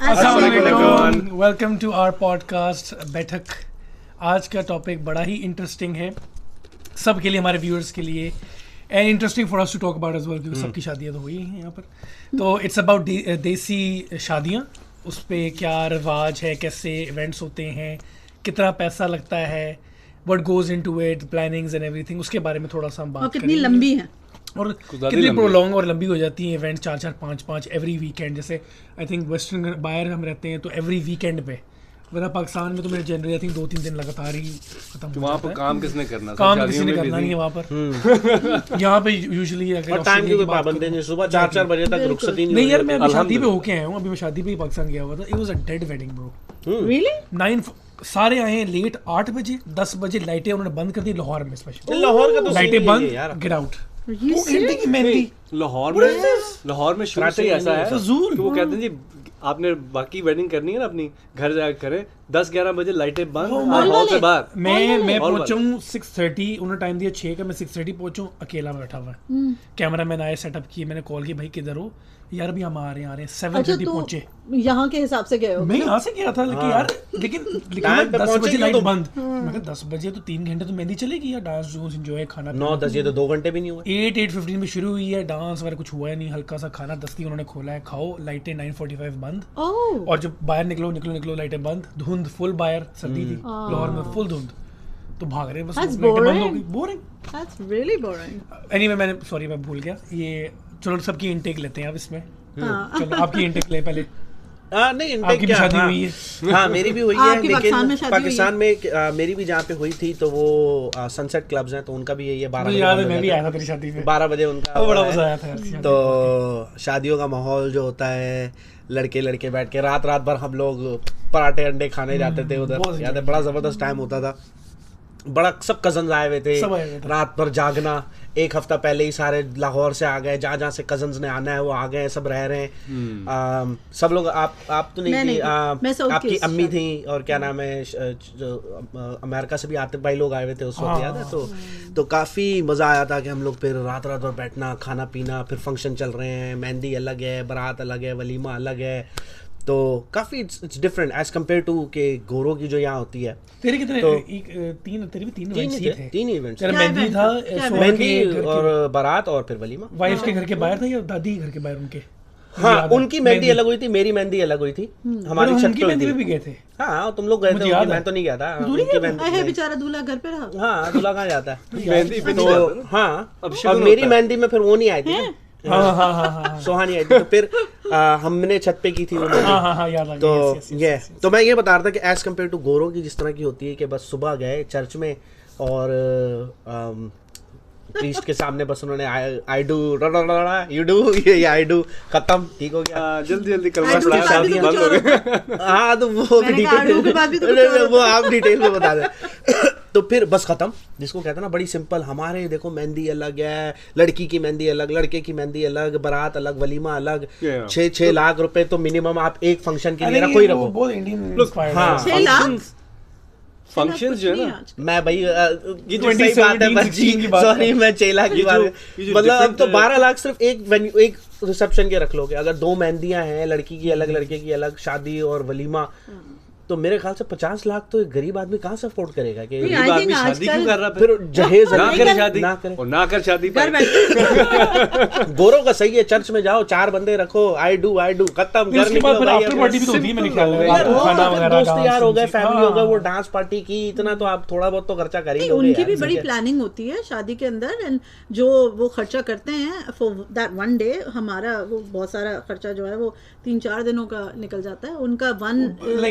अस्सलामुअलैकुम, welcome to our podcast बैठक। आज का टॉपिक बड़ा ही इंटरेस्टिंग है सब के लिए, हमारे व्यूअर्स के लिए, and interesting for us to talk about as well, क्योंकि सबकी शादियां तो हुई हैं यहाँ पर। तो इट्स अबाउट देसी शादियाँ, उस पर क्या रिवाज है, कैसे इवेंट्स होते हैं, कितना पैसा लगता है, what goes into it, plannings and everything, उसके बारे में थोड़ा सा हम बात करेंगे। कितनी लंबी है और कितनी प्रोलॉन्ग और लंबी हो जाती हैं इवेंट, 4-4, 5-5 एवरी वीकेंड। जैसे आई थिंक वेस्टर्न बाहर हम रहते हैं तो एवरी वीकेंड पे, वरना पाकिस्तान में तो मेरे जनरली आई थिंक 2-3 दिन लगातार ही खत्म हो वहाँ जाता पर है। काम किसने करना, काम किसी ने करना नहीं है वहाँ पर। यहाँ पे यूजुअली और टाइम की कोई पाबंदी नहीं, सुबह 4-4 बजे तक रुखसती नहीं यार, मैं अभी शादी पे होके आया हूँ, अभी मैं शादी पे ही पाकिस्तान गया हुआ था। It was a dead wedding bro, really 9 सारे आए हैं लेट, 8 बजे 10 बजे लाइटें उन्होंने बंद कर दी लाहौर में, स्पेशल लाहौर का तो लाइटें बंद, गेट आउट। You की मेहंदी लाहौर में शुरू से ही ऐसा है फजूल। कि वो कहते हैं जी आपने बाकी वेडिंग करनी है ना अपनी, घर जाकर करें, 10-11 बजे लाइटें बंद, हॉल से बाहर। मैं पहुंचा हूँ 6:30, उन्होंने टाइम दिया 6 का, मैं 6:30 पहुंचा हूँ, अकेला बैठा हुआ है। कैमरा मैन आए, सेटअप किए, मैंने कॉल की, भाई किधर हो यार, अभी हम आ रहे हैं 7:30 पहुंचे। यहाँ के हिसाब से गए हो? मैं यहाँ से गया था, लेकिन यार लेकिन 10 बजे लाइट बंद। मैं कहा 10 बजे तो 3 घंटे तो मेहंदी चलेगी यार, डांस जूस एंजॉय, खाना 9-10 ये तो 2 घंटे भी नहीं हुए। 8-8:15 में शुरू हुई है, डांस वगैरह कुछ हुआ है नहीं, हल्का सा खाना दस्ती उन्होंने खोला है, खाओ, लाइटें 9:45 बंद। और जब बाहर निकलो लाइटें बंद, धुंध फुल, बाहर सर्दी थी लाहौर में, फुल धुंध, तो भाग रहे बस, लाइटें बंद हो गई, boring. That's really boring. Anyway मैं भूल गया ये। चलो सबकी इनटेक लेते हैं अब इसमें। चलो आपकी इनटेक ले पहले। नहीं, इनटेक क्या, शादी हुई है? हाँ मेरी भी हुई है, लेकिन पाकिस्तान में मेरी भी जहाँ पे हुई थी तो वो सनसेट क्लब्स हैं, तो उनका भी यही है 12 बजे। मैं भी आया था तेरी शादी में, 12 बजे उनका बड़ा मजा आया था यार। तो शादियों का माहौल जो होता है, लड़के बैठ के रात भर हम लोग पराठे अंडे खाने जाते थे उधर, याद है, बड़ा जबरदस्त टाइम होता था। बड़ा सब कजन्स आए हुए थे, रात भर जागना, एक हफ्ता पहले ही सारे लाहौर से आ गए, जहाँ से कजन्स ने आना है वो आ गए, सब रह रहे हैं। सब लोग आप तो नहीं थी, आपकी अम्मी थी, और क्या नाम है, अमेरिका से भी आते भाई लोग आए हुए थे उस वक्त, याद है। तो काफ़ी मज़ा आया था कि हम लोग फिर रात भर बैठना, खाना पीना, फिर फंक्शन चल रहे हैं, मेहंदी अलग है, बारात अलग है, वलीमा अलग है, तो काफी it's different as compare to के गोरों की जो यहाँ होती है। तेरे कितने तो, तेरे भी 3 इवेंट्स तेरा मेहंदी था, मेहंदी और बारात और फिर वलीमा। वाइफ के घर के बाहर था या दादी के घर के बाहर उनके? हाँ, उनकी मेहंदी अलग हुई थी, मेरी मेहंदी अलग हुई थी, हमारी छत पे भी गए थे। हाँ तुम लोग गए थे, मैं तो नहीं गया था। बेचारा दूल्हा घर पे रहा। हाँ, दूल्हा कहाँ जाता है मेहंदी पे। तो हाँ, और मेरी मेहंदी में फिर वो नहीं आई थी, सोहानी आई थी, तो फिर हमने छत पे की थी वो मेहंदी। तो ये तो मैं ये बता रहा था कि एज कम्पेयर टू गोरों की जिस तरह की होती है कि बस सुबह गए चर्च में और प्रीस्ट के सामने बस उन्होंने आई डू यू डू, ये आई डू खत्म, ठीक हो गया, जल्दी कलमा बंद हो गए। हाँ तो वो आप डिटेल में बता दें। तो फिर बस खत्म, जिसको कहते हैं ना बड़ी सिंपल। हमारे देखो मेहंदी अलग है, लड़की की मेहंदी अलग, लड़के की मेहंदी अलग, बारात अलग, वलीमा अलग, 6 लाख रुपए तो मिनिमम आप एक फंक्शन के लिए रखो ही रखो। फंक्शंस जो है ना, मैं भाई ये जो सही बात है बच्ची, सॉरी मैं 6 लाख की बात, मतलब अब तो 12 लाख सिर्फ एक रिसेप्शन के रख लोगे। अगर 2 मेहंदियां हैं, लड़की की अलग लड़के की अलग, शादी और वलीमा, तो मेरे ख्याल से 50 लाख तो एक गरीब आदमी कहाँ से अफोर्ड करेगा? कि गरीब आदमी शादी क्यों कर रहा, फिर जहेज ना करे शादी, और ना कर शादी गोरों का सही है, चर्च में जाओ, 4 बंदे रखो, आई डू खत्म, घर निकलो भाई, दोस्त यार हो गए, फैमिली हो गए, वो डांस पार्टी की, इतना तो आप थोड़ा बहुत तो खर्चा कर ही लोगे। उनकी भी बड़ी प्लानिंग होती है शादी के अंदर, एंड जो वो खर्चा करते हैं फॉर दैट वन डे, हमारा वो बहुत सारा खर्चा जो है वो 3-4 दिनों का निकल जाता है। उनका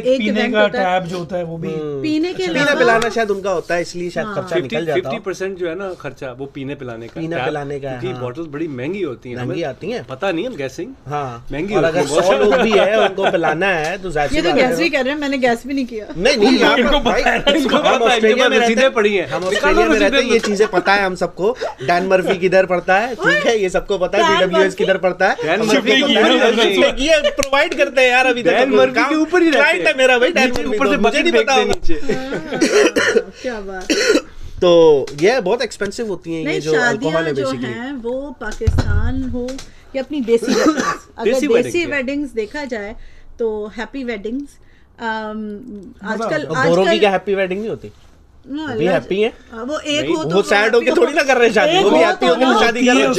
एक का टैब जो होता है वो भी पीने के पीना पिलाना शायद उनका होता है, इसलिए शायद खर्चा निकल जाता है। 50% जो है ना खर्चा वो पीने पिलाने का है, क्योंकि बॉटल्स बड़ी महंगी होती हैं, महंगी आती हैं, पता नहीं, हम गैसिंग महंगी, और अगर 100 लोग भी है उनको पिलाना है तो जाहिर ये तो गैस भी कर रहे हैं, मैंने गैस भी नहीं किया। नहीं हम ऑस्ट्रेलिया में रहते हैं, ये चीजें पता है हम सबको। डैन मर्फी किधर पड़ता है, ठीक है, ये सबको पता है, BWS किधर पड़ता है, ये प्रोवाइड करते हैं यार। अभी डैन मर्फी के ऊपर ही क्लाइंट है मेरा भाई, ऊपर से मुझे नहीं पता नीचे। क्या बात। तो ये बहुत एक्सपेंसिव होती हैं ये जो अल्कोहल है बेसिकली, वो पाकिस्तान हो या अपनी देसी वेडिंग्स, अगर देसी वेडिंग्स देखा जाए तो हैप्पी वेडिंग्स आजकल गोरों की क्या हैप्पी वेडिंग नहीं होती? भी हैप्पी है वो एक हो वो सैड होके थोड़ी ना कर रहे हैं शादी, वो भी हैप्पी होके शादी कर रहे हैं।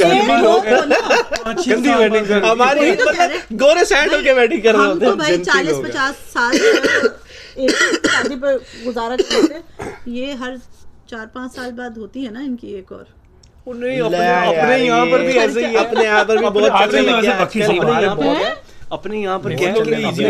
गंदी वेडिंग हमारी गोरे सैड होके वेडिंग कर रहे हम होते तो हैं। भाई 40-50 साल एक शादी पर गुजारा करते, ये हर 4-5 साल बाद होती है ना इनकी एक और। अपने यहाँ पर भी ऐसे ही है। अपने यहाँ पर भी बहुत अपने चलने लगे यहाँ पर हैं। अपने यहाँ पर क्या लोगों के लिए easy है।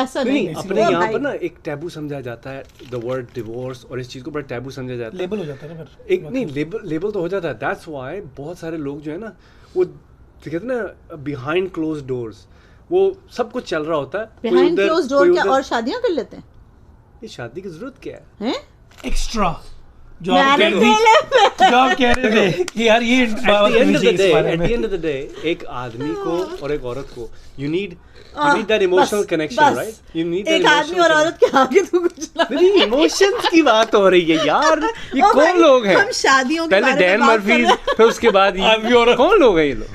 ऐसा नहीं, नहीं, अपने यहाँ पर ना एक टैबू समझा जाता है द वर्ड डिवोर्स, और इस चीज को बड़ा टैबू समझा जाता है। लेबल हो जाता है ना फिर। एक नहीं लेबल तो हो जाता है। दैट्स व्हाई बहुत सारे लोग जो है ना वो कहते हैं ना बिहाइंड क्लोज डोर्स वो सब कुछ चल रहा होता है। बिहाइंड क्लोज डोर क्या और शादियां कर लेते हैं? ये शादी की जरूरत क्या है? हैं? एक्स्ट्रा जो आप कह रहे थे कि यार ये At the end of the day, एक आदमी को और एक औरत को you need that emotional connection, right? You need that एक आदमी और औरत के आगे तो कुछ नहीं, इमोशंस की बात हो रही है यार। ये कौन लोग हैं? हम शादियों के पहले बारे में डैन बात मर्फी, कर रहे हैं। फिर उसके बाद ये कौन लोग हैं ये लोग?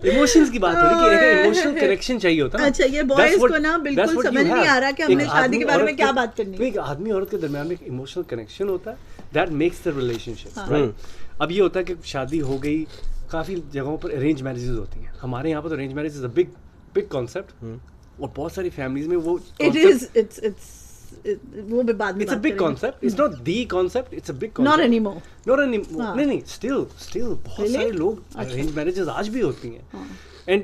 इमोशंस की बात हो रही है कि इमोशनल कनेक्शन चाहिए होता है। अच्छा, ये बॉयज को ना बिल्कुल समझ नहीं आ रहा कि हमने शादी के बारे में क्या बात करनी है। एक आदमी और औरत के दरमियान में एक इमोशनल कनेक्शन होता है, that makes the relationship, right? अब ये होता है कि शादी हो गई, काफी जगहों पर अरेंज मैरिजेस होती हैं। हमारे यहाँ पर तो arrange marriage is a big concept, और बहुत सारी फैमिलीज में वो वो भी बाद में It's a big concept. It's not the concept. It's a big concept. Not anymore. Not anymore. नहीं, still बहुत सारे लोग arranged marriages आज भी होती हैं, and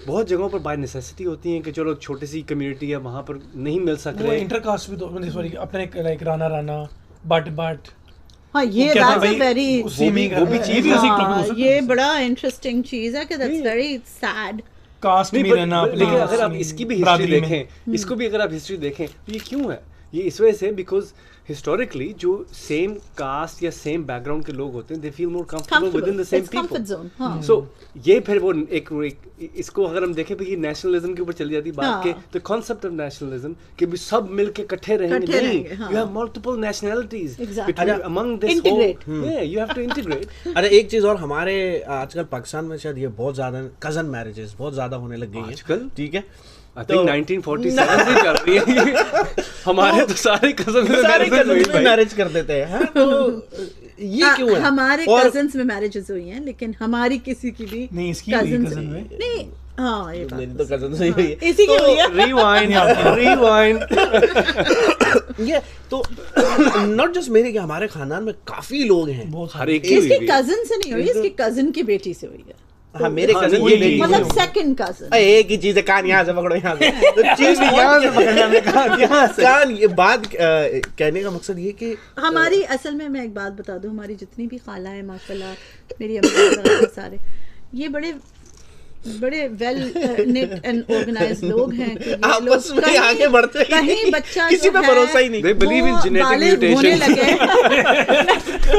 बहुत जगहों पर बाय नेसेसिटी होती हैं कि चलो छोटी सी कम्युनिटी है वहाँ पर नहीं मिल सक वो रहे। इंटरकास्ट भी तो सॉरी अपने लाइक राना बट हाँ, ये that's a very वो भी चीज है। ये बड़ा इंटरेस्टिंग चीज है कि that's very sad. कास्ट में रहना अपना। लेकिन अगर आप इसकी भी हिस्ट्री देखें, इसको भी अगर आप हिस्ट्री देखें तो ये क्यों है? ये इस वजह से बिकॉज हिस्टोरिकली जो सेम कास्ट या सेम बैकग्राउंड के लोग होते हैं they feel more comfortable with in the same people. So ये फिर वो एक इसको अगर हम देखें तो ये नेशनलिज्म के ऊपर चली जाती बात के द कांसेप्ट ऑफ नेशनलिज्म कि भी सब मिलके इकट्ठे रहेंगे। नहीं, you have multiple nationalities among this whole, you have to integrate. अरे एक चीज और, हमारे आजकल पाकिस्तान में शायद ये बहुत ज्यादा कजन मैरिजेस बहुत ज्यादा होने लग गई है आजकल, ठीक है? I think 1947 से चल रही है। हमारे तो सारे कजन मैरिज कर देते हैं। तो ये क्यों है? हमारे कजन्स में मैरिजेस हुई हैं, लेकिन हमारी किसी की भी नहीं, इसकी कजन्स कजन में नहीं। हाँ, ये मेरी तो कजन से ही हुई है। इसी की हुई है। रिवाइंड ये तो नॉट जस्ट मेरे के, हमारे खानदान में काफी लोग हैं। हर एक इसकी कजन से नहीं हुई, इसकी कजन की बेटी से हुई है। हाँ, मेरे कजन की बेटी मतलब सेकंड कजन। एक ही चीज है, कान यहाँ से पकड़ो, यहाँ से तो चीज भी यहाँ से पकड़ना है, कान यहाँ से। कान ये बात कहने का मकसद ये कि हमारी असल में मैं एक बात बता दूं, हमारी जितनी भी खाला है माशाल्लाह, मेरी अम्मा सारे ये बड़े वेल निट एंड ऑर्गेनाइज्ड लोग हैं कि ये आपस लोग में आगे बढ़ते हैं, कहीं बच्चा किसी पे भरोसा ही नहीं। They believe in genetic mutation होने mutation. लगे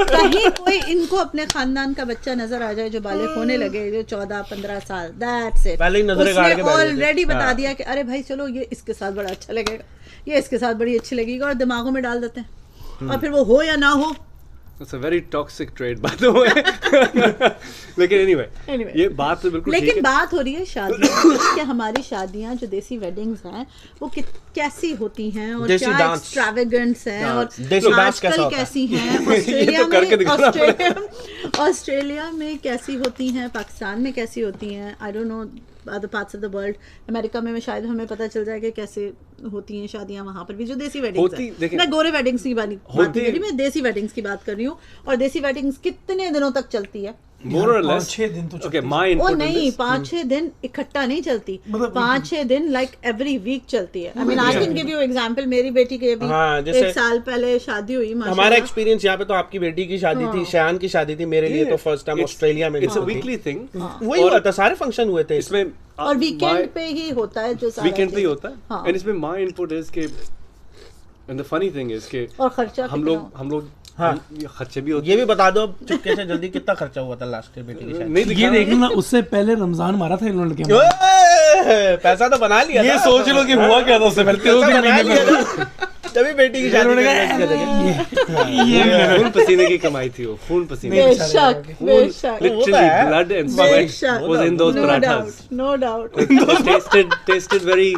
कहीं कोई इनको अपने खानदान का बच्चा नजर आ जाए जो बालिग होने लगे, जो 14-15 साल, दैट्स इट, पहले ही नजरें गाड़ के बैठ जाते हैं। ऑलरेडी बता दिया कि अरे भाई चलो ये इसके साथ बड़ा अच्छा लगेगा, ये इसके साथ बड़ी अच्छी लगेगी, और दिमागों में डाल देते हैं, और फिर वो हो या ना हो। It's a very toxic trait, by the way. लेकिन anyway, ये बात तो बिल्कुल ठीक है। लेकिन बात हो रही है शादियों की, हमारी शादियां जो देसी वेडिंग्स हैं वो कैसी होती हैं और क्या एक्सट्रावेगेंट्स हैं और आजकल कैसी हैं, ऑस्ट्रेलिया में कैसी होती हैं, पाकिस्तान में कैसी होती हैं, I don't know other parts of the world. America में शायद हमें पता चल जाए कि कैसे होती हैं शादियां वहाँ पर भी, जो देसी वेडिंग्स हैं। मैं गोरे वेडिंग्स की बात नहीं कर रही, मैं देसी वेडिंग्स की बात कर रही हूँ। और देसी वेडिंग्स कितने दिनों तक चलती है? More or less 5-6 दिन तो okay, my input ओ नहीं, 5-6 दिन इकट्ठा नहीं चलती, 5-6 दिन लाइक एवरी वीक चलती है। I mean I can give you example, मेरी बेटी के अभी 1 साल पहले शादी हुई। हमारा एक्सपीरियंस यहाँ पे तो आपकी बेटी की शादी थी, शान की शादी थी, मेरे लिए तो फर्स्ट टाइम ऑस्ट्रेलिया में। It's a weekly thing. वही हुआ था, सारे फंक्शन हुए थे इसमें, और वीकेंड पे ही होता है, जो सारा वीकेंड पे ही होता है। एंड इसमें my input is कि and the funny thing is कि और खर्चा हम लोग हाँ खर्चे भी होते। ये भी बता दो अब चुपके से जल्दी, कितना खर्चा हुआ था लास्ट ईयर बेटी की शादी? नहीं, ये देखना, उससे पहले रमजान मारा था इन लोगों के। पैसा तो बना लिया, ये सोच लो कि हुआ क्या था उससे पहले। तभी बेटी की शादी ये खून पसीने की कमाई थी वो, खून पसीने की। बेशक बेशक, Literally blood and sweat was in those parathas. No doubt. Tasted very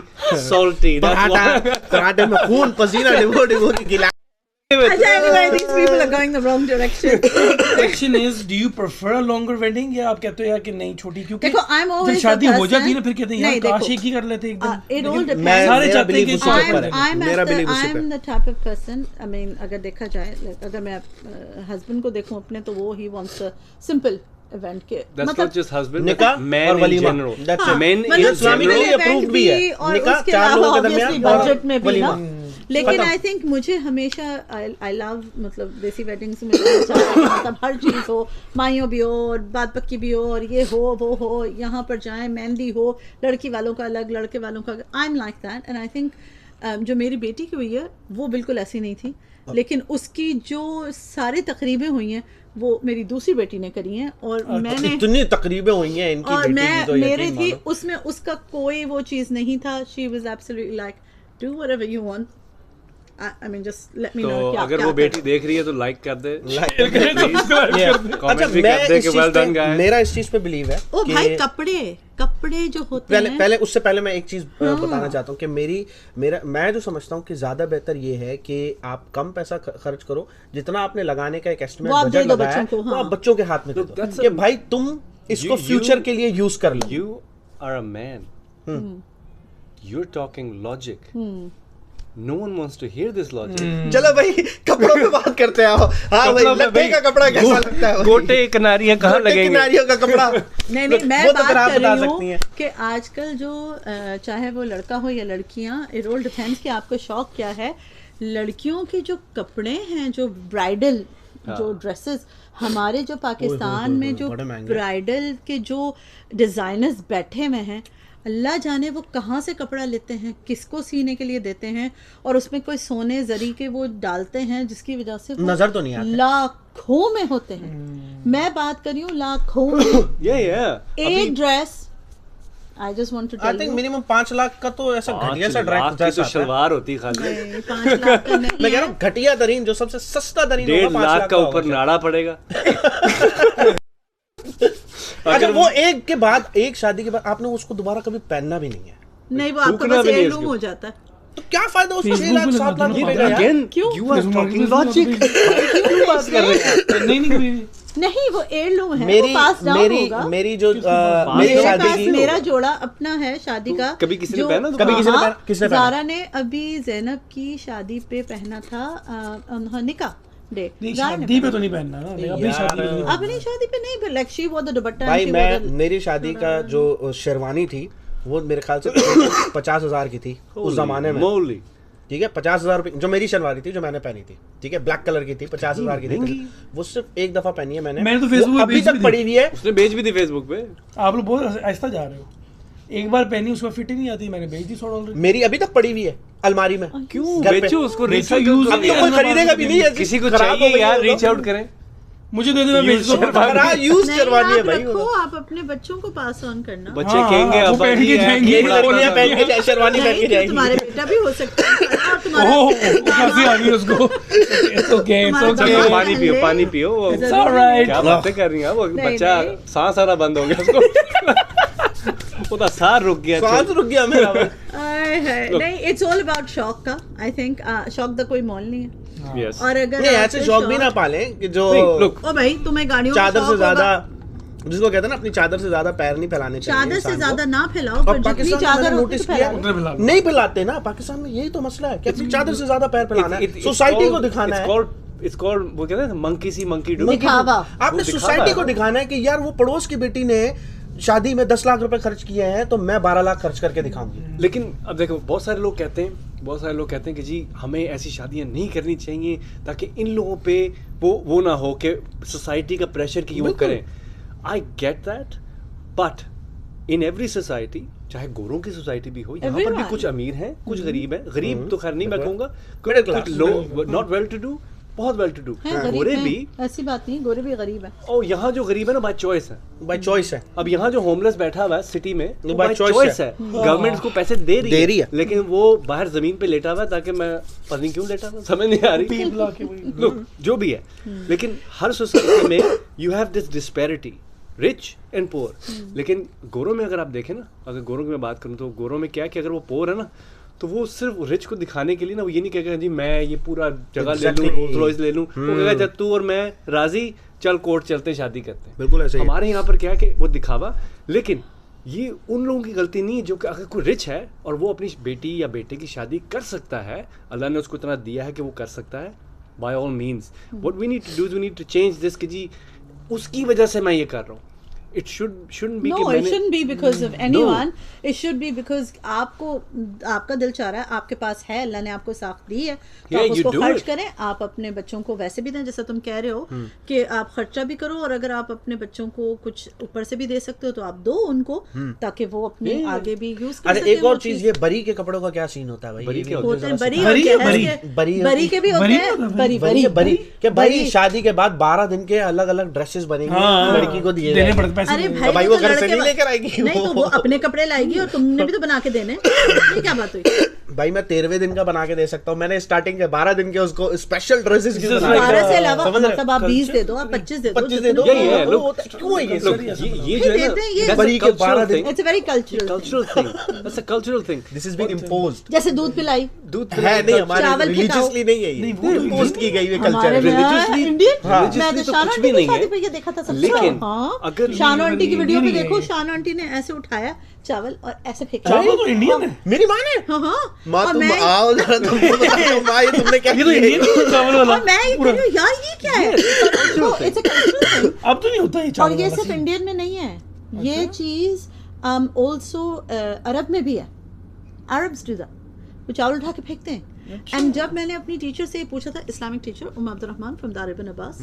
salty. That's why. पराठे में खून पसीना डिबो के गिला। Anyway, these people are going the wrong direction. Question is, do you prefer a longer wedding या आप कहते हो यार कि नहीं छोटी, क्योंकि देखो, I'm always जब शादी the हो जाती है ना person- फिर कहते हैं नहीं, यार काश देखो, एक ही कर लेते एक दिन। it all लेकिन depends. सारे मेरा चाहते हैं कि belief उसी के ऊपर है। I'm the type of person, I mean, अगर देखा जाए, अगर मैं husband को देखूं अपने, तो वो he wants a simple event के, That's not just husband, निकाह men और in वलीमा। general. That's हाँ, it. Men in मतलब इस्लामी general. में approved भी है। और निकाह उसके 4 लोगों अलावा के दरमियान obviously और budget में भी ना, वलीमा। लेकिन खत्म। आई थिंक मुझे हमेशा आई लव, मतलब देसी वेडिंग्स में मतलब हर चीज़ हो, माइयों भी हो और बात पक्की भी हो और ये हो वो हो, यहाँ पर जाएं, मेहंदी हो, लड़की वालों का अलग, लड़के वालों का अलग। I am like that and I think जो मेरी बेटी की हुई है वो बिल्कुल ऐसी नहीं थी, लेकिन उसकी जो सारी तकरीबें हुई हैं वो मेरी दूसरी बेटी ने करी हैं और मैंने इतनी तकरीबें हुई हैं इनकी और बेटी मैं की तो मेरे यकीन थी मानो। उसमें उसका कोई वो चीज़ नहीं था। She was absolutely like do whatever you want, I mean just let me know तो क्या अगर क्या वो बेटी करना। देख रही है तो लाइक कर दे, अच्छा, कमेंट भी मैं कर दे इस कि चीज वेल डन पे गाइस। मेरा इस चीज पे बिलीव है ओ कि भाई, कपड़े जो होते पहले हैं, पहले उससे पहले मैं एक चीज बताना चाहता हूँ कि मैं जो समझता हूँ कि ज्यादा बेहतर ये है कि आप कम पैसा खर्च करो, जितना आपने लगाने का एक एस्टिमेट वो आप दे बजट दो लगाया है, बच्चों को, वो हाँ। आप बच्चों के हाथ में दे दो कि भाई तुम इसको फ्यूचर के लिए यूज कर लो। You are a man. You're talking logic. No one wants to hear this logic. चलो भाई कपड़ों पे बात करते हैं। हाँ भाई, लड़के का कपड़ा कैसा लगता है? गोटे किनारियां कहाँ गोटे लगेंगे? किनारियों का कपड़ा नहीं मैं वो तो बात फिर आप कर बता रही सकती हूँ हैं। कि आजकल जो चाहे वो लड़का हो या लड़कियां, इट ऑल डिपेंड्स कि आपको शौक क्या है। लड़कियों के जो कपड़े हैं, जो ब्राइडल जो ड्रेसेस हमारे जो पाकिस्तान में जो बड़े महंगे। ब्राइडल के जो डिजाइनर्स बैठे हुए हैं, अल्लाह जाने वो कहाँ से कपड़ा लेते हैं, किसको सीने के लिए देते हैं, और उसमें कोई सोने जरी के वो डालते हैं जिसकी वजह से वो नजर तो नहीं आते। लाखों में होते हैं। मैं बात कर रही हूँ लाखों में। Yeah. एक dress, I just want to I tell think you, minimum 5 lakh का तो ऐसा घटिया सा ड्रेस की तो शलवार होती है खाली। 5 लाख का नहीं मैं कह रहा है। हूँ घटिया तरीन जो सबसे सस्ता तरीन 1.5 होगा 5 लाख लाख का ऊपर होगा। नाड़ा पड़ेगा। अच्छा, वो एक के बाद एक शादी के बाद आपने उसको दोबारा कभी पहनना भी नहीं है, नहीं, वो आपका थूकना बस भी नहीं एयरलूम इसके हो जाता है। तो क्या फायदा उसको? 6 लाख 7 लाख ये रुपए का यार। Again, क्यों? you are talking Business logic. क्यों बात कर रहे हैं? नहीं नहीं, वो एयरलूम है, मेरी वो पास डाउन मेरी होगा। मेरी जो मेरी मेरे शादी पास की मेरा जोड़ा अपना है शादी का। कभी किसी ने जो- पहना तो कभी किसी ने हाँ, पहना? किसने पहना? ज़ारा ने अभी जैनब की शादी पे पहना था, निकाह डे। शादी पे तो नहीं पहनना ना, अपनी शादी पे तो नहीं। अपनी शादी पे नहीं, पर लाइक शी वॉर द दुपट्टा। भाई मैं मेरी शादी का जो शेरवानी थी वो मेरे ख्याल से 50,000 की थी उस जमाने में। Moly. ठीक है, 50,000 रुपए जो मेरी शेरवानी थी, जो मैंने पहनी थी, ठीक है, ब्लैक कलर की थी, 50,000 की थी। वो सिर्फ एक दफा पहनी है मैंने तो Facebook वो पे अभी भेज तक भी पड़ी हुई है। उसने बेच भी दी फेसबुक पे। आप लोग बहुत आहिस्ता जा रहे हो। एक बार पहनी उसको फिट ही नहीं आती, मैंने बेच दी सॉर्ट ऑलरेडी। मेरी अभी तक पड़ी हुई है अलमारी में। क्यों घर पे। बेचो उसको, बेचो, रीच use आउट अब तो कोई खरीदेगा भी नहीं है। किसी को खराब हो चाहिए गई यार, हो तो। रीच आउट करें। मुझे दे दे, मैं बेच दूंगा। यूज नहीं, शेरवानी है आप भाई। रखो, आप अपने बच्चों को पास ऑन करना। बच्चे हाँ, कहेंगे वो अब पहन के जाएंगे, मेरी लड़कियां पहन के जाए, शेरवानी पहन नहीं, के तो जाएगी। तुम्हारे बेटा भी हो सकता है और तुम्हारा ओह, कैसी आ गई उसको। It's okay, it's तुम्हारा okay. दामाद पानी पियो, ले। पानी पियो। वो जरूरी all right. नहीं। क्या बातें कर रही हैं वो नहीं, बच्चा नहीं। सांस आना बंद हो गया उसको। वो सार रुक गया। सांस रुक गया मेरा। आय हाय, नहीं, इट्स ऑल अबाउट शौक का। आई थिंक शौक का कोई मोल नहीं है। Yes. और अगर नहीं, आपको ऐसे शौक भी ना पालें कि जो नहीं, look, ओ भाई, तुम्हें गाड़ियों का चादर शौक से होगा। ज्यादा, जिसको कहते हैं ना अपनी चादर से ज्यादा पैर नहीं फैलाने चाहिए चादर से इंसान को। ज्यादा ना फैलाओ, और पर जितनी पाकिस्तान में चादर मैंने होती है नोटिस तो किया फैलाओ। फैला लो। नहीं फैलाते ना, पाकिस्तान में यही तो मसला है कि अपनी चादर से ज्यादा पैर फैलाना है, सोसाइटी को दिखाना है। It's called वो कहते हैं मंकी सी मंकी डू। दिखावा। आपने वो दिखावा सोसाइटी है। को दिखाना है कि यार वो पड़ोस की बेटी ने शादी में 10 लाख रुपए खर्च किए हैं तो मैं 12 लाख खर्च करके दिखाऊंगी। लेकिन अब देखो, बहुत सारे लोग कहते हैं कि जी हमें ऐसी शादियां नहीं करनी चाहिए ताकि इन लोगों पे वो ना हो कि सोसाइटी का प्रेशर की वो करें। I get that, but in every society, चाहे गोरों की सोसाइटी भी हो, यहाँ पर भी Everyone. कुछ अमीर हैं, कुछ गरीब हैं। गरीब तो खैर नहीं मैं कहूँगा, Middle class. कुछ लो, नॉट वेल टू डू, बहुत वेल टू डू, गोरे भी, ऐसी बात नहीं, गोरे भी गरीब है। और यहाँ जो गरीब है ना बाय चॉइस है, बाय चॉइस है। अब यहाँ जो होमलेस बैठा हुआ है सिटी में वो बाय चॉइस है, गवर्नमेंट उसको पैसे दे रही है, लेकिन वो बाहर जमीन पे लेटा हुआ है ताकि मैं पता नहीं क्यों लेटा हुआ, समझ नहीं आ रही, लोग जो भी है। लेकिन हर सोसाइटी में you have this disparity, rich and poor. लेकिन गोरों में अगर आप देखें ना, अगर गोरों की मैं बात करूँ तो गोरों में क्या है कि अगर वो पुअर है ना तो वो सिर्फ रिच को दिखाने के लिए ना, वो ये नहीं कहेगा जी मैं ये पूरा जगह ले लूं, रोल्स रॉयस ले लूं, वो कहेगा जब तू और मैं राजी, चल कोर्ट चलते हैं, शादी करते हैं। बिल्कुल ऐसे ही हमारे यहाँ पर क्या है कि वो दिखावा, लेकिन ये उन लोगों की गलती नहीं है जो कि अगर कोई रिच है और वो अपनी बेटी या बेटे की शादी कर सकता है, अल्लाह ने उसको इतना दिया है कि वो कर सकता है, by all means what we need to do, we need to change this कि जी उसकी वजह से मैं ये कर रहा हूँ। It shouldn't be. No, it shouldn't be because of anyone. No. It should be because आपका दिल चाह रहा है, आपके पास है, अल्लाह ने आपको साख दी है, तो आप उसको खर्च करें। आप अपने बच्चों को वैसे भी दें, जैसा तुम कह रहे हो कि आप खर्चा भी करो, और अगर आप अपने बच्चों को कुछ ऊपर से भी दे सकते हो तो आप दो उनको, ताकि वो अपने आगे भी यूज कर सकें। एक और चीज, ये बरी के कपड़ों का क्या सीन होता है भाई? बरी के होते हैं, बरी के भी होते हैं, बरी के भाई शादी के बाद 12 दिन के अलग अलग ड्रेसेस बनेंगे, लड़की को दिए जाएंगे। अरे भाई वो घर से नहीं लेकर आएगी, नहीं तो वो अपने कपड़े लाएगी और तुमने भी तो बना के देने। ये क्या बात हुई भाई? मैं 13वें दिन का बना के दे सकता हूँ, मैंने स्टार्टिंग के 12 दिन के उसको स्पेशल ड्रेसेस की 12 से अलावा मतलब आप 20 दे दो, आप 25 दे दो, 25 दे दो। क्यों ये जो है ना बरी के 12 दिन, it's a very cultural thing, that's a cultural thing, this is been imposed. जैसे दूध पिलाई है नहीं, हमारे रिलीजियसली नहीं है, ये इम्पोज्ड की गई हुई कल्चर है। मैं तो शान आंटी की शादी पे ये देखा था सबसे, लेकिन अगर शान आंटी की वीडियो पे देखो, शान आंटी ने ऐसे उठाया चावल और ऐसे फेंका। चावल तो इंडियन है, मेरी माँ ने। हाँ माँ तुम आओ जरा, तुमको बताओ माँ ये तुमने क्या किया? चावल वाला। और मैं ये कह रही हूँ यार ये क्या है? It's a cultural thing. अब तो नहीं होता ये चावल और ये वाला सिर्फ इंडियन में नहीं है, ये चीज आल्सो अरब में भी है। अरब्स डू दैट, वो चावल उठा के फेंकते हैं। एंड जब मैंने अपनी टीचर से ये पूछा था, Islamic teacher Abdul Rahman from दार इब्न अब्बास,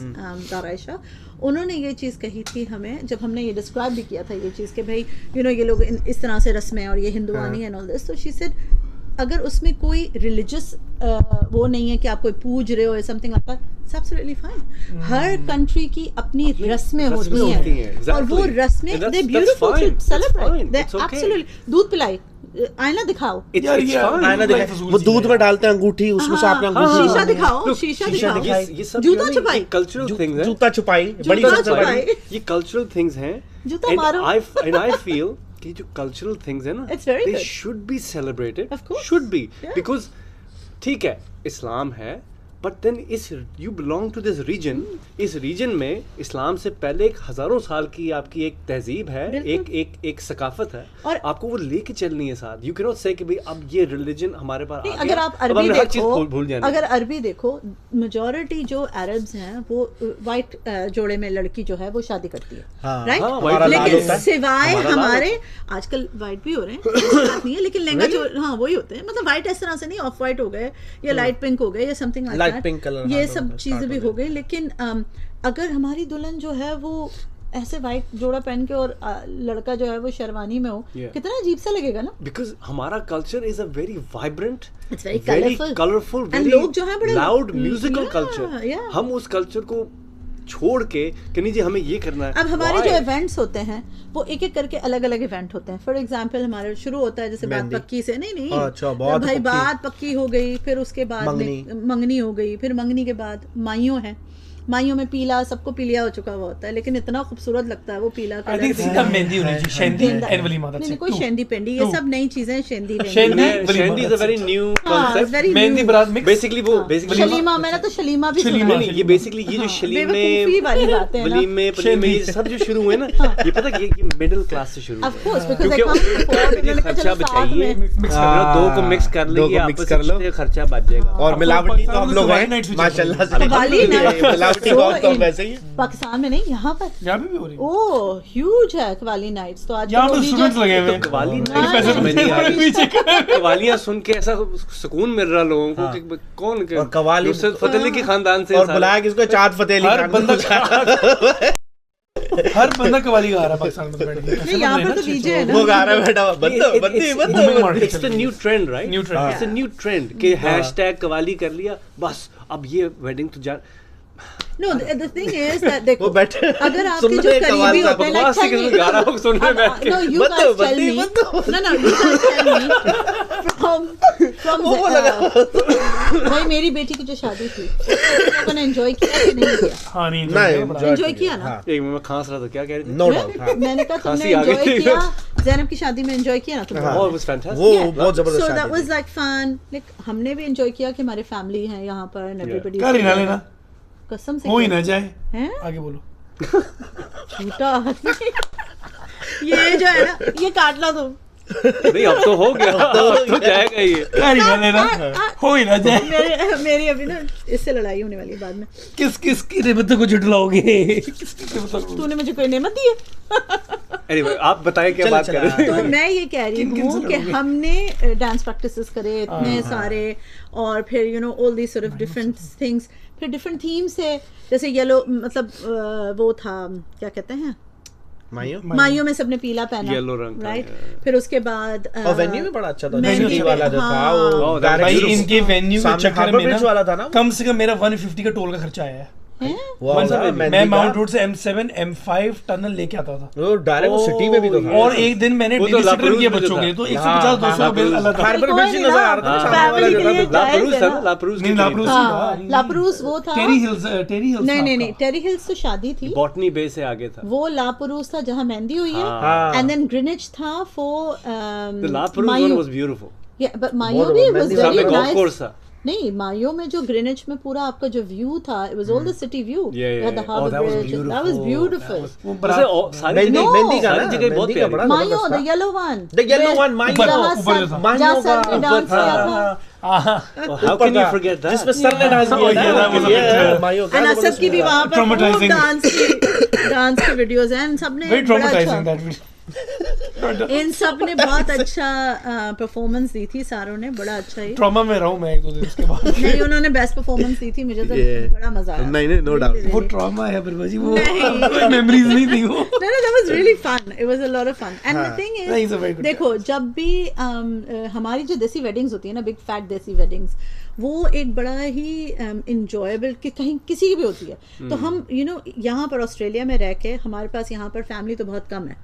दार आयशा, उन्होंने ये चीज़ कही थी हमें, जब हमने ये डिस्क्राइब भी किया था ये चीज़ कि भाई ये लोग इस तरह से रस्में और ये हिंदुआनी एंड ऑल दिस, तो शी सेड अगर उसमें कोई रिलीजियस वो नहीं है कि आप कोई पूज रहे हो something like that, it's absolutely fine. हर कंट्री की अपनी रस्में होती हैं और वो रस्में they beautiful to celebrate, they absolutely. दूध पिलाई, आईना दिखाओ, आईना दिखाओ, वो दूध में डालते हैं अंगूठी, उसमें से आपने अंगूठी, शीशा दिखाओ, शीशा दिखाओ, जूता छुपाई, कल्चरल थिंग्स हैं, जूता छुपाई, बड़ी ये कल्चरल थिंग्स हैं, जूता मारो। एंड आई फील कि जो कल्चरल थिंग्स हैं ना, they should be celebrated, should be, because ठीक है इस्लाम है, बट देन इस you belong to this region, इस रीजन में इस्लाम से पहले एक हजारों साल की आपकी एक तहजीब है, एक सकाफत है, और आपको वो लेके चलनी है साथ। यू कैन नॉट से कि भाई अब ये रिलीजन हमारे पास आ गया, अगर आप अरबी देखो, भूल जाना। अगर अरबी देखो, मेजॉरिटी जो अरब्स हैं वो वाइट जोड़े में लड़की जो है वो शादी करती है, राइट? लेकिन सिवाय हमारे आजकल वाइट भी हो रहे हैं, नहीं है, लेकिन लहंगा जो वही होते हैं, मतलब वाइट इस तरह से नहीं, ऑफ वाइट हो गए या लाइट पिंक हो गए या समथिंग लाइक पिंक कलर, ये सब चीजें भी हो गई। लेकिन अगर हमारी दुल्हन जो है वो ऐसे वाइट जोड़ा पहन के और लड़का जो है वो शेरवानी में हो, कितना अजीब सा लगेगा ना, बिकॉज हमारा culture is a very vibrant, it's very colourful, and लोग जो है बड़े लाउड म्यूजिकल कल्चर, हम उस कल्चर को छोड़ के कि नहीं जी हमें ये करना है। अब हमारे जो इवेंट्स होते हैं वो एक एक करके अलग अलग इवेंट होते हैं। फॉर एग्जांपल हमारे शुरू होता है जैसे बात पक्की से, नहीं अच्छा, भाई बात पक्की हो गई, फिर उसके बाद मंगनी हो गई, फिर मंगनी के बाद माइयों है, माइयों में पीला, सबको पीलिया हो चुका हुआ होता है, लेकिन इतना खूबसूरत लगता है वो पीला कलर। मेहंदी होनी चाहिए, शेंदी एंड वलीमा, नहीं कोई शेंदी पेंडी, ये सब नई चीजें, Shendi is a very new concept, mehndi baraat mix, basically वो बेसिकली शलीमा, मैंने तो शलीमा भी सुना है। ये बेसिकली ये जो शलीमे वाली बातें हैं, वलीमे ये सब जो शुरू हुए ना, ये पता है ये मिडिल क्लास से शुरू हुए, ऑफ कोर्स, बिकॉज़ खर्चा बचाइए, दो को मिक्स कर लेंगे, आपस में खर्चा बच जाएगा। और मिलावटी तो हम लोग हैं माशाल्लाह से, पाकिस्तान में नहीं, यहाँ पर भी हो रही है। ओह ह्यूज है कवाली नाइट्स, तो आज यहाँ तो स्टूडेंट्स लगे हुए हैं, कवाली नाइट्स, कवालियां सुन के ऐसा सुकून मिल रहा लोगों को कि कौन के कवाली नुसरत फतेह अली के खानदान से, और बुलाया किसको, चाँद फतेह अली, हर बंदा हर बंदा कवाली गा रहा है पाकिस्तान में तो बैठ के। नहीं यहाँ पर तो डीजे है ना, वो गा रहा है बैठा बंदे it's the new trend, right? New trend, it's a new trend कि हैशटैग कवाली कर लिया बस, अब ये वेडिंग तो जा No, the thing is that देखो, वो बैठे अगर आपके जो करीबी होते हैं ना, बकवास से गा रहा हूँ सुन रहे बैठ के। no, you guys tell me, no, you guys tell me from भाई मेरी बेटी की जो शादी थी, लोगों ने एंजॉय किया कि नहीं किया? हाँ नहीं एंजॉय किया ना? एक मैं खांस रहा था, क्या कह रही थी? No doubt. मैंने कहा तुमने एंजॉय किया, ज़ैनब की शादी में एंजॉय किया ना तुमने? Oh, it was fantastic. वो बहुत जबरदस्त So that शादी was like fun. Like हमने भी एंजॉय किया कि हमारे फैमिली है यहाँ पर and everybody. कर ही ना लेना, कसम से हो ही ना जाए। हैं? आगे बोलो। झूठा आदमी। ये जो है ना, ये काट ला तुम। नहीं अब तो हो गया, अब तो जाएगा ये। कर ही ना लेना, हो ही ना जाए। मेरी अभी ना इससे लड़ाई होने वाली है बाद में। किस की नेमतों को झुठलाओगे? किसकी नेमतों को? तूने मुझे कोई नेमत दी है? Anyway, आप बताएं क्या बात कर रहे तो थे? मैं ये कह रही हूँ कि हमने डांस प्रैक्टिसेस करे इतने सारे, और फिर you know all these sort of different things, फिर डिफरेंट थीम्स है, जैसे येलो मतलब वो था क्या कहते हैं, माइयों में सबने पीला पहना, येलो रंग, राइट? फिर उसके बाद और वेन्यू भी बड़ा अच्छा था, venue सिटी वाला जो था वो भाई इनके वेन्यू के चक्कर में ब्रिज वाला था ना, कम से कम मेरा 150 का टोल का खर्चा आया है। मैं माउंट रोड से M7 M5 टनल लेके आता था, वो डायरेक्ट वो सिटी में भी तो था। और एक दिन मैंने वो तो बेबीसिटर किया बच्चों के लिए, तो 150-200 बिल अलग था। हार्बर ब्रिज नजर आ रहा था फैमिली के लिए लापरूज था ना, लापरूज नहीं लापरूज लापरूस वो था, टेरी हिल्स नहीं टेरी हिल्स तो शादी थी, बॉटनी बे से आगे था वो लापरूस था जहाँ मेहंदी हुई है, एंड देन ग्रिनिच था for The Lapurus one was beautiful. Yeah, but Mayo भी was सामने very golf nice. course था। नहीं, मायो में जो ग्रिनिच में पूरा आपका जो व्यू था, it was all the city view. Yeah, You had the yeah. harbor that was bridge. That was beautiful. वैसे सारी No. सारी जगह बहुत प्यारी थी। Mayo, the yellow one. The yellow one, Mayo. जहाँ ऊपर सर जहाँ सर ने डांस किया था, Oh, how can you forget that? जिसमें सर ने डांस किया था, मायो का and असद की भी वहाँ पर खूब Traumatizing. डांस की वीडियोस हैं, इन सबने वेरी बड़ा ट्रॉमेटाइजिंग अच्छा, दैट वीडियो। इन सब ने बहुत अच्छा परफॉर्मेंस दी थी, सारों ने बड़ा अच्छा ही। ट्रॉमा में रहूं मैं एक दो दिन उसके बाद। नहीं, उन्होंने बेस्ट परफॉर्मेंस दी थी, मुझे तो बड़ा मजा आया। नहीं नो डाउट वो ट्रॉमा है पर बाजी, वो कोई मेमोरीज नहीं थी वो। No, that was really fun. It was a lot of fun. And the thing is, नहीं, it's a very good देखो जब भी हमारी जो देसी वेडिंग्स होती है ना, बिग फैट देसी वेडिंग्स, वो एक बड़ा ही इंजॉयबल कि कहीं किसी की भी होती है। तो हम यहाँ पर ऑस्ट्रेलिया में रह के, हमारे पास यहाँ पर फैमिली तो बहुत कम है,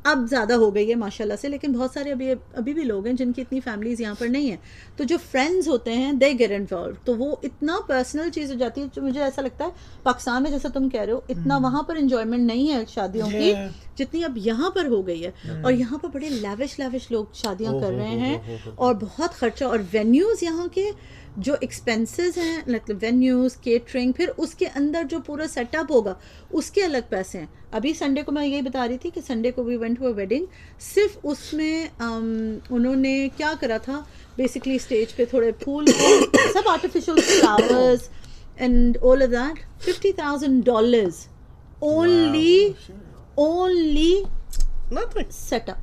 अब ज़्यादा हो गई है माशाल्लाह से, लेकिन बहुत सारे अभी भी लोग हैं जिनकी इतनी फैमिलीज़ यहाँ पर नहीं है, तो जो फ्रेंड्स होते हैं दे गेट इन्वॉल्व, तो वो इतना पर्सनल चीज़ हो जाती है। जो मुझे ऐसा लगता है पाकिस्तान में, जैसा तुम कह रहे हो, इतना वहाँ पर इंजॉयमेंट नहीं है शादियों की जितनी अब यहाँ पर हो गई है। और यहाँ पर बड़े लैविश लोग शादियाँ कर रहे हैं, और बहुत खर्चा, और वेन्यूज़ यहाँ के जो एक्सपेंसेस हैं, मतलब वेन्यूज़, केटरिंग, फिर उसके अंदर जो पूरा सेटअप होगा उसके अलग पैसे हैं। अभी संडे को मैं यही बता रही थी कि संडे को we went to a wedding, सिर्फ उसमें उन्होंने क्या करा था, बेसिकली स्टेज पे थोड़े फूल सब artificial flowers and all of that, $50,000 only setup.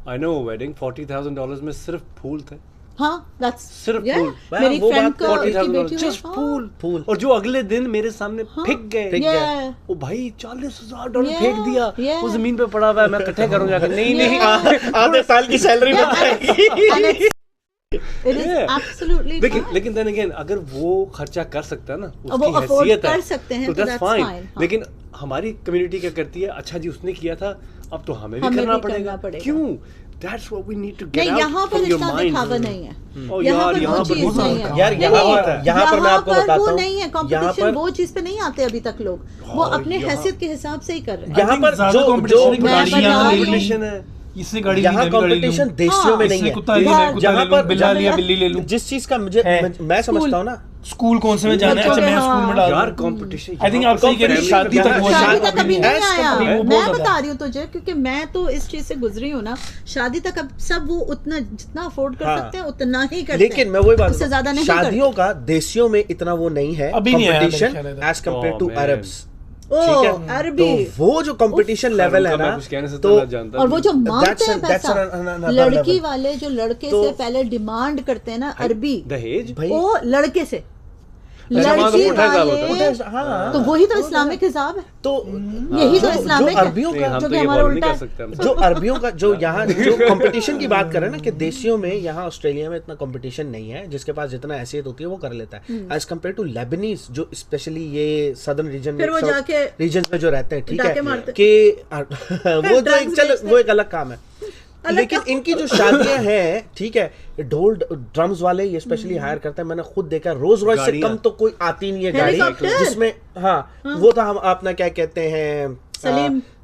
I know a wedding, $40,000 में सिर्फ फूल थे। हाँ, that's सिर्फ फूल। मेरी वो फ्रेंड बात का $40,000 just फूल। और जो अगले दिन मेरे सामने फेंक गए, ओ भाई $40,000 फेंक दिया, वो जमीन पे पड़ा हुआ है, मैं इकट्ठे करूँ जाकर। नहीं आधे साल की सैलरी बताएगी। It is absolutely fine. लेकिन then again, अगर वो खर्चा कर सकता है ना, वो उसकी afford हैसियत कर है, सकते हैं, तो तो that's that's fine. fine, हाँ। लेकिन हमारी कम्युनिटी क्या करती है, अच्छा जी उसने किया था, अब तो हमें भी करना पड़ेगा। क्यों? That's what we need to get out यहाँ पर from your रिश्ता mind. दिखावा नहीं है। Oh, यहाँ पर यहाँ वो पर चीज नहीं है। यार यहाँ पर मैं आपको बताता वो हूँ, नहीं है कंपटीशन, वो चीज पे नहीं आते अभी तक लोग, वो अपने हैसियत के हिसाब से ही कर रहे हैं। यहाँ पर जो कंपटीशन है, इससे गाड़ी यहाँ कंपटीशन देशियों में नहीं है। कुत्ता जहाँ पर बिल्ला लिया बिल्ली ले लूं, जिस चीज का मुझे मैं समझता हूँ ना, स्कूल कौन से में जाना है, अच्छा मैं स्कूल में डाल यार कंपटीशन। आई थिंक आप सही कह रहे हैं, शादी तक कभी नहीं आया। वो मैं बहुत बता रही हूँ तुझे, क्योंकि मैं तो इस चीज से गुजरी हूँ ना, शादी तक अब सब वो उतना जितना अफोर्ड कर सकते हैं उतना ही करते हैं, लेकिन मैं वही बात, उससे ज्यादा नहीं शादियों का देशियों में इतना वो नहीं है competition as compare to Arabs. ठीक है, अरबी, तो वो जो कंपटीशन लेवल है ना, तो और वो जो मांगते हैं पैसा, लड़की वाले जो लड़के से पहले डिमांड करते हैं ना, अरबी दहेज, वो लड़के से, लड़की वाले, हाँ, तो वही तो इस्लामिक हिसाब है, तो यही तो इस्लामिक है, अरबियों का जो कि हमारा उल्टा है, जो अरबियों का जो यहाँ जो कंपटीशन की बात करें ना कि देशियों में, यहाँ ऑस्ट्रेलिया में इतना कंपटीशन नहीं है, जिसके पास जितना हैसियत होती है वो कर लेता है, एज कम्पेयर टू लेबनीज जो स्पेशली ये सदर्न रीजन में जो रहते हैं, ठीक है, कि वो तो चलो वो एक अलग काम है, लेकिन इनकी जो शादियां हैं, ठीक है, ढोल ड्रम्स वाले ये स्पेशली हायर करते हैं, मैंने खुद देखा, रोज रॉयस से कम तो कोई आती नहीं है गाड़ी जिसमें, हाँ वो था हम अपना क्या कहते हैं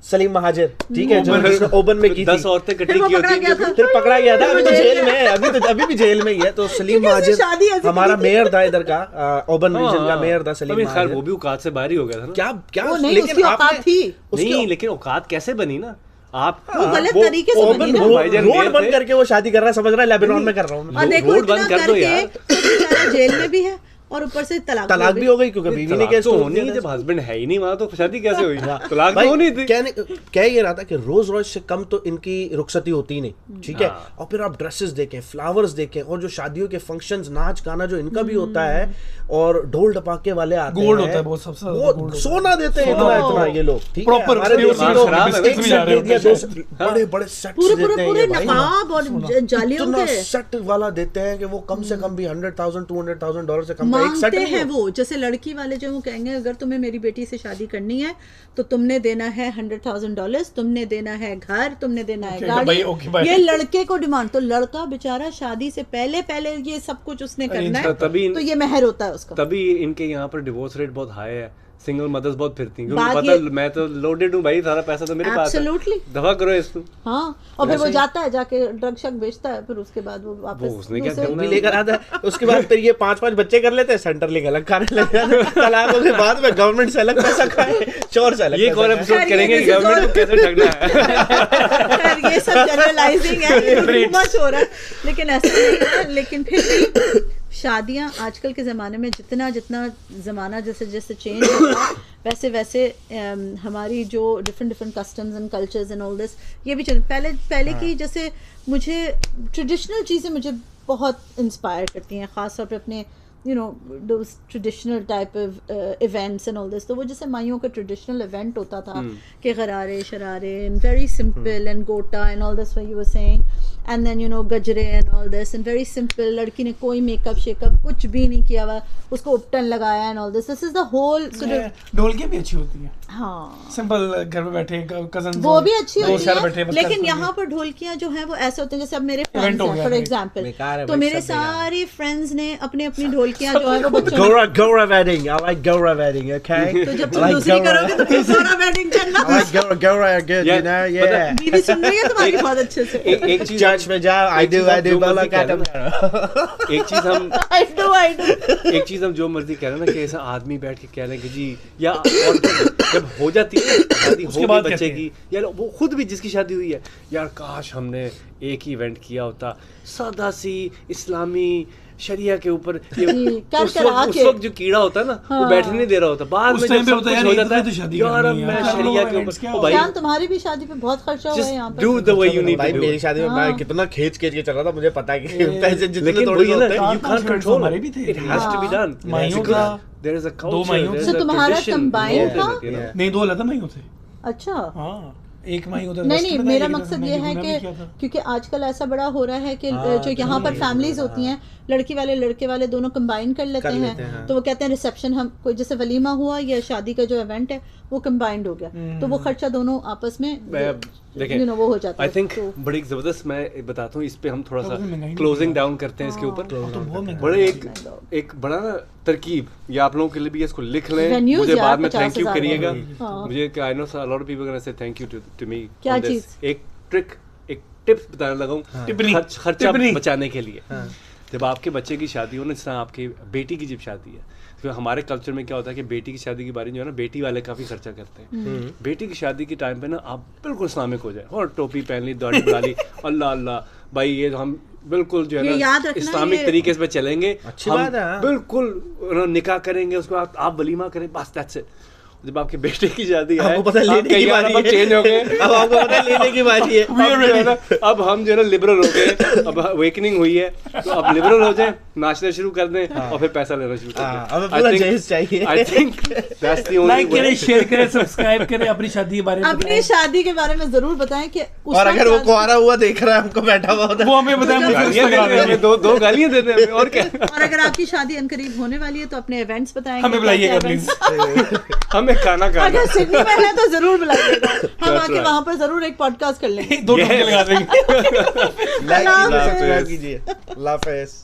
सलीम महाजिर, ठीक है, जो ओबन में की 10 औरतें कटी की होती है, फिर पकड़ा गया था, अभी तो जेल में है, अभी भी जेल में ही है, तो सलीम महाजिर हमारा मेयर था इधर का, ओबन रीजन का मेयर था सलीम महाजिर, वो भी औकात से बाहर ही हो गया था ना, क्या लेकिन आपने लेकिन औकात कैसे बनी ना, आप वो गलत तरीके से बनी ना, रोड बंद करके वो शादी कर रहा है, समझ रहा है लेबनान में कर रहा हूँ, और देखो रोड बंद कर दो यार, जेल में भी है और ऊपर से तलाक भी हो गई, क्योंकि बीवी ने केस तो होनी है, जब हस्बैंड है ही नहीं वहां तो शादी कैसे हुई, तलाक तो होनी थी। कह ये रहा था कि रोज रॉयस से कम तो इनकी रुखसती होती ही नहीं, ठीक है, और फिर आप ड्रेसेस देखें, फ्लावर्स देखें, और जो शादियों के फंक्शंस, नाच गाना जो इनका भी होता है, और ढोल ढपाके वाले आते हैं, गोल्ड होता है बहुत, सबसे वो सोना देते हैं इतना ये लोग, ठीक है, हमारे बड़े बड़े सेट्स देते हैं, नकाब और जालियों के सेट वाला देते हैं कि वो कम से कम भी $100,000 $200,000 से कम मांगते हैं वो, जैसे लड़की वाले जो वो कहेंगे अगर तुम्हें मेरी बेटी से शादी करनी है तो तुमने देना है $100,000, तुमने देना है घर, तुमने देना है गाड़ी, ये लड़के को डिमांड, तो लड़का बेचारा शादी से पहले ये सब कुछ उसने करना है, तो ये मेहर होता है उसका, तभी इनके यहाँ पर डिवोर्स रेट बहुत हाई है, सिंगल मदर्स बहुत फिरती हैं, पता मैं तो लोडेड हूँ भाई, सारा पैसा तो मेरे पास है, दफा करो इसको, हाँ, और फिर वो जाता है जाके ड्रग शक बेचता है, फिर उसके बाद वो वापस उसने क्या करना लेकर आता है, उसके बाद फिर ये 5-5 बच्चे कर लेते हैं, सेंटर लेकर अलग खाने लग जाते हैं, तलाकों के बाद में गवर्नमेंट से अलग पैसा खाए, चोर से अलग, ये कौन एपिसोड करेंगे कि गवर्नमेंट को कैसे ठगना है, ये सब जनरलाइजिंग है, मच हो रहा है, लेकिन ऐसा नहीं है, लेकिन फिर शादियां आजकल के ज़माने में जितना ज़माना जैसे चेंज होगा वैसे हमारी जो different customs and cultures and all this ये भी पहले की, जैसे मुझे ट्रेडिशनल चीज़ें मुझे बहुत इंस्पायर करती हैं, ख़ास तौर पे अपने those traditional type of events and all this, तो वो जैसे माइयों का ट्रेडिशनल इवेंट होता था कि गरारे शरारे and very simple and गोटा and all this what you were saying, and then गजरे and all this and very simple, लड़की ने कोई मेकअप शेकअप कुछ भी नहीं किया हुआ, उसको उपटन लगाया and all this is the whole sort of, ढोलकी भी अच्छी होती है, हाँ सिंपल घर में बैठे कजन वो भी अच्छी होती है, लेकिन यहाँ पर ढोलकियाँ जो है वो ऐसे होते हैं जैसे अब मेरे फ्रेंड्स हैं फॉर एग्जांपल, तो मेरे सारे फ्रेंड्स ने अपनी ढोलकियाँ जो है वो बच्चों Gora wedding, I like Gora wedding, okay? तो जब तुम दूसरी करोगे तो फिर Gora wedding करना, I like Gora are good, you know, yeah. बीवी सुन रही है तुम्हारी बहुत अच्छे से, एक चीज चर्च में जाओ, I do बोला काटम, एक चीज हम I do एक चीज हम जो मर्जी कह रहे हैं ना कि ऐसा आदमी बैठ के कह रहे हैं कि जी, या जब हो जाती है शादी हो गई बच्चे की, यार वो खुद भी जिसकी शादी हुई है, यार काश हमने एक ही इवेंट किया होता, सादा सी इस्लामी शरिया के ऊपर, उस वक्त जो कीड़ा होता है ना वो बैठने नहीं दे रहा होता, बाद में जब सब कुछ हो जाता है यार अब मैं शरिया के ऊपर, भाई तुम्हारी भी शादी पे बहुत खर्चा हुआ है यहाँ पे, do the way you need भाई मेरी शादी में मैं कितना खींच के चल रहा था, मुझे पता है कि पैसे जितने थोड़े होते हैं you can't control it, it has to be done, there is a culture, so तुम्हारा कंबाइन था, नहीं 2 अलग माइयों थे, अच्छा हाँ एक माही उधर, नहीं मेरा मकसद ये है कि क्योंकि आजकल ऐसा बड़ा हो रहा है कि जो यहाँ पर फैमिलीज होती हैं लड़की वाले लड़के वाले दोनों कंबाइन कर लेते हैं, तो वो कहते हैं रिसेप्शन हम कोई जैसे वलीमा हुआ या शादी का जो इवेंट है वो कंबाइंड हो गया, तो वो खर्चा दोनों आपस में देखें वो हो जाता है। आई थिंक बड़ी जबरदस्त, मैं बताता हूँ इस पे हम थोड़ा सा क्लोजिंग डाउन करते हैं इसके ऊपर, बड़े एक बड़ा ना तरकीब, ये आप लोगों के लिए भी इसको लिख लें, मुझे बाद में थैंक यू करिएगा, मुझे I know a lot of people gonna say thank you to me क्या चीज, एक ट्रिक एक टिप्स बताने लगा हूँ खर्चा बचाने के लिए। जब आपके बच्चे की शादी हो ना, जिस तरह आपकी बेटी की जब शादी है, तो हमारे कल्चर में क्या होता है कि बेटी की शादी के बारे में जो है ना बेटी वाले काफ़ी खर्चा करते हैं। बेटी की शादी के टाइम पे ना आप बिल्कुल इस्लामिक हो जाए और टोपी पहन ली, दाढ़ी बना ली, अल्लाह अल्लाह भाई ये हम बिल्कुल जो है ना इस्लामिक तरीके से चलेंगे, हम बिल्कुल निकाह करेंगे, उसके बाद आप वलीमा करें, बस दैट्स इट। जब आपके बेटे की शादी है, आपको पता लेने की बारी है, चेंज हो गए, अब आपको पता लेने की बारी है, अब हम जो है ना लिबरल हो गए, अब अवेकनिंग हुई है, तो अब लिबरल हो जाए, नाचना शुरू कर दें और फिर पैसा लेना शुरू कर दें। हमें पूरा जहेज चाहिए। I think that's the only like way। करें, शेयर करें, सब्सक्राइब करें, अपनी शादी के बारे में अपनी शादी के बारे में जरूर बताएं कि और अगर वो कुआरा हुआ देख रहा है हमको बैठा हुआ होता है वो हमें बताएं, दो गालियां देते हैं और क्या। और अगर आपकी शादी अनकरीब होने वाली है तो अपने इवेंट्स बताएं, हमें बुलाइएगा प्लीज। हमें खाना अगर सिडनी में है तो जरूर बुलाइएगा, हम आके वहाँ पर जरूर एक पॉडकास्ट कर लेंगे। 2 टोके लगा देंगे। लाइक कीजिए। अल्लाह हाफिज़।